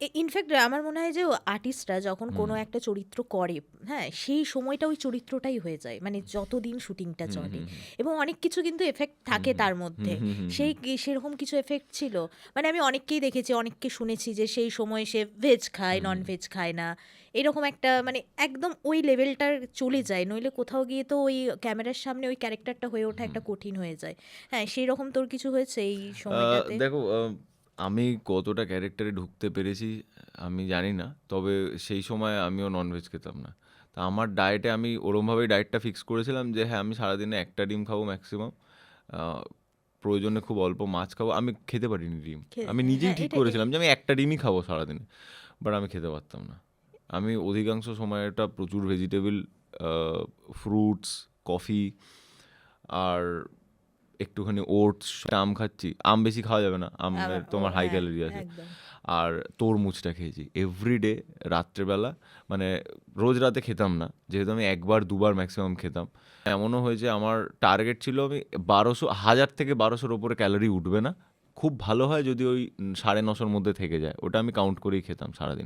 In fact আমার মনে হয় যে আর্টিস্টরা যখন হুম, কোনো একটা চরিত্র করে, হ্যাঁ, সেই সময়টা ওই চরিত্রটাই হয়ে যায়, মানে যতদিন শুটিংটা হুম, চলে। হুম, হুম, এবং অনেক কিছু কিন্তু এফেক্ট হুম, থাকে হুম, তার হুম, মধ্যে। হুম, হুম, হুম, সেই সেরকম কিছু এফেক্ট ছিল। মানে আমি অনেককেই দেখেছি, অনেককে শুনেছি যে সেই সময় সে ভেজ খায়, হুম, নন ভেজ খায় না, এরকম একটা মানে একদম ওই লেভেলটার চলে যায়, নইলে কোথাও গিয়ে তো ওই ক্যামেরার সামনে ওই ক্যারেক্টারটা হয়ে ওঠা হুম। একটা কঠিন হয়ে যায়। হ্যাঁ, সেই রকম তোর কিছু হয়েছে এই সময়টাতে? দেখো, আমি কতটা ক্যারেক্টারে ঢুকতে পেরেছি আমি জানি না। তবে সেই সময় আমিও ননভেজ খেতাম না। তা আমার ডায়েটে আমি ওরমভাবেই ডায়েটটা ফিক্স করেছিলাম যে হ্যাঁ, আমি সারাদিনে একটা ডিম খাবো ম্যাক্সিমাম। আ প্রয়োজনে খুব অল্প মাছ খাবো। আমি খেতে পারিনি ডিম। আমি নিজেই হ্যাঁ, ঠিক এটা করেছিলাম যে আমি একটা ডিমই খাবো সারাদিনে। বাট আমি খেতে পারতাম না। আমি অধিকাংশ সময়টা প্রচুর ভেজিটেবল, আ ফ্রুটস, কফি আর একটুখানি ওটস, আম খাচ্ছি। আম বেশি খাওয়া যাবে না। আমের ও তোমার হাই হ্যাঁ, ক্যালোরি আছে। একদম। আর তরমুজটা খেয়েছি। এভরিডে রাত্রেবেলা, মানে রোজ রাতে খেতাম না। যেহেতু আমি ১ বার ২ বার ম্যাক্সিমাম খেতাম। এমনও হয়েছে আমার টার্গেট ছিল আমি ১২০০, ১০০০ থেকে ১২০০ র উপরে ক্যালোরি উঠবে না। খুব ভালো হয় যদি ওই ৯৫০ র মধ্যে থেকে যায়। ওটা আমি কাউন্ট করেই খেতাম সারাদিন।